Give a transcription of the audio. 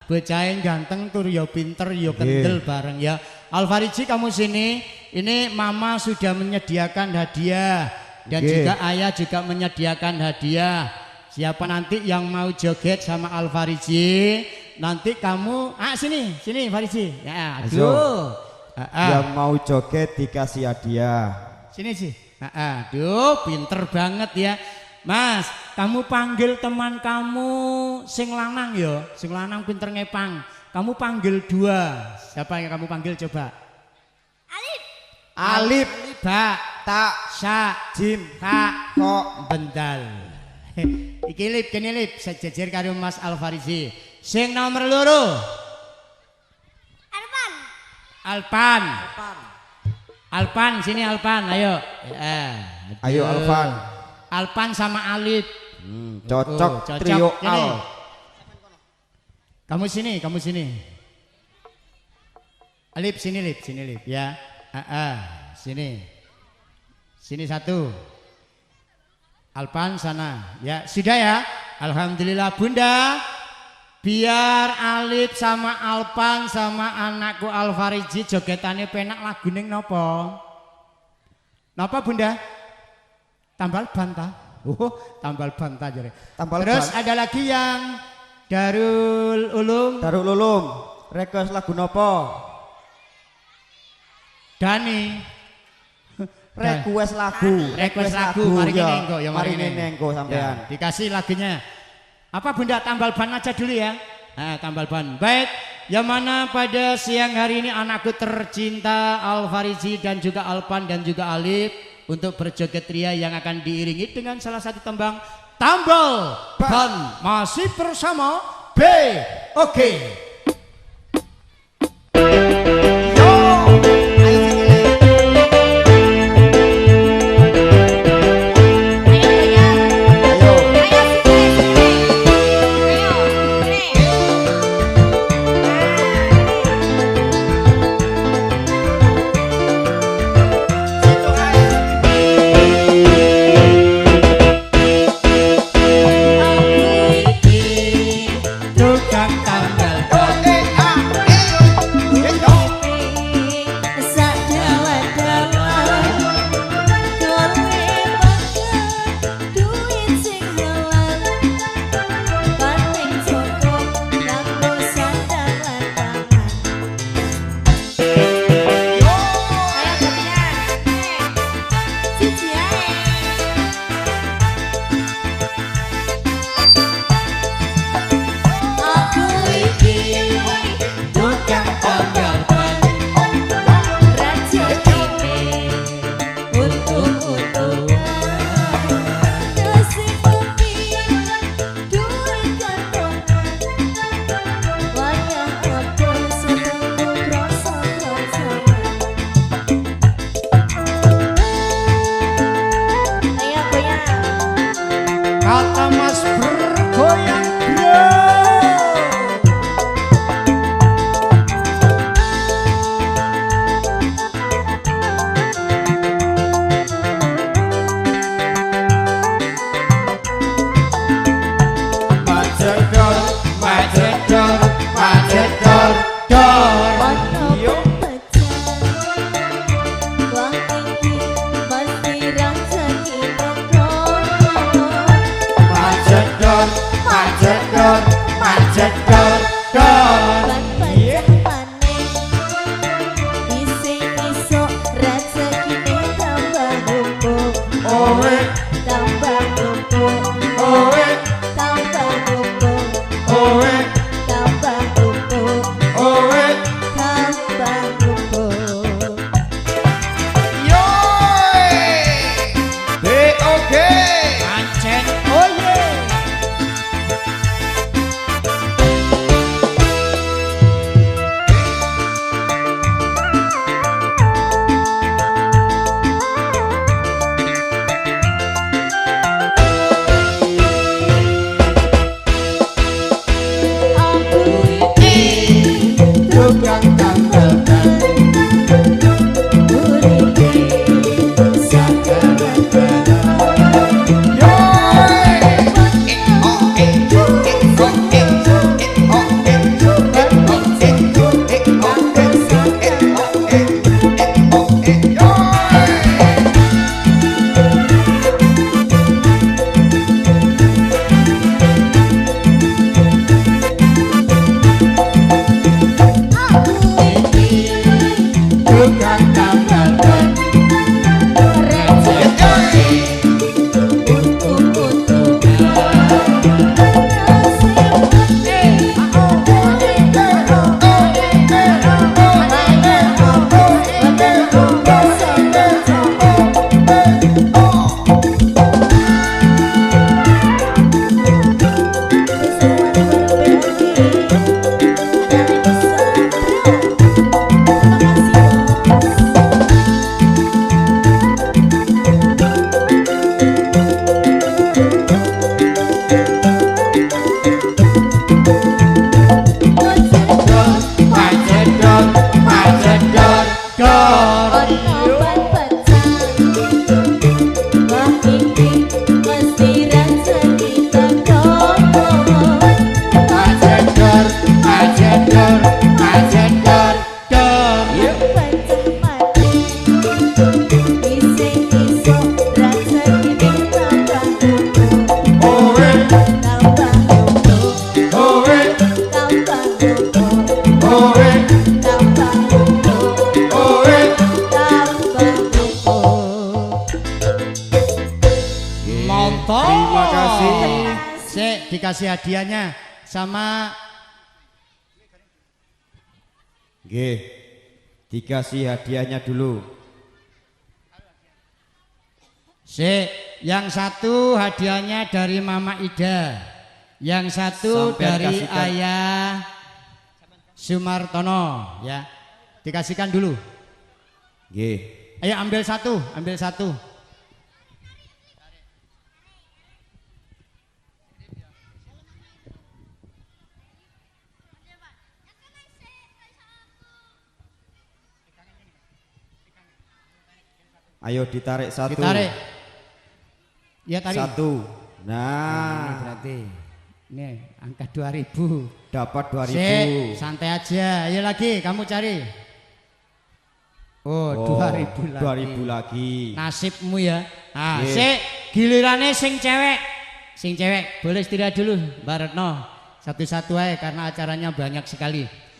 bocah yang ganteng tur yo pinter yo kendel bareng ya. Alfariji kamu sini. Ini mama sudah menyediakan hadiah dan juga ayah juga menyediakan hadiah. Siapa nanti yang mau joget sama Alfariji, nanti kamu sini Fariji. Ya, aduh. Yang mau joget dikasih hadiah. Sini sih. Aduh, pinter banget ya. Mas, kamu panggil teman kamu sing lanang yo, sing lanang pinter ngepang. Kamu panggil 2. Siapa yang kamu panggil coba? Alif, Ba, Ta, Sya, Jim, Ka, Ko, Bendal. Iki Lip, kene Lip, sejejer karo Mas Alfariji. Sing nomor 2. Alpan, sini Alpan, ayo. Ayo Alpan. Alpan sama Alif. Cocok trio Al. Kamu sini. Alif sini Lip ya. Sini 1. Alpan sana. Ya, sudah ya. Alhamdulillah Bunda. Biar Alif sama Alpan sama anakku Alfariji jogetannya penak lagu ning nopo? Napa Bunda? Tambal bantah. Tambal bantah jadi. Terus ada lagi yang Darul Ulum. Request lagu nopo? Dani. Request lagu. Mari nengko ya mari nengko sampean. Dikasih lagunya. Apa Bunda tambal ban aja dulu ya. Tambal ban. Baik, yang mana pada siang hari ini anakku tercinta Alfariji dan juga Alpan dan juga Alif untuk berjoget ria yang akan diiringi dengan salah satu tembang tambal ban. Masih bersama BOG. Aku iki dikasih hadiahnya sama Nggih. Dikasih hadiahnya dulu. Yang satu hadiahnya dari Mama Ida, yang satu Sampai dari dikasihkan. Ayah Sumartono ya. Dikasihkan dulu. Nggih. Ayo ambil satu, ambil satu. Ayo ditarik satu. Ditarik. Ya tarik. Satu. Nah, ini Nah, berarti ini angka 2000. dapat 2000. Santai aja. Ayo lagi, kamu cari. Oh, 2000 lagi. 2000 lagi. Nasibmu ya. Nah, Nggih. gilirannya sing cewek. Sing cewek boleh istirahat dulu, Mbak Retno. Satu-satu aja karena acaranya banyak sekali.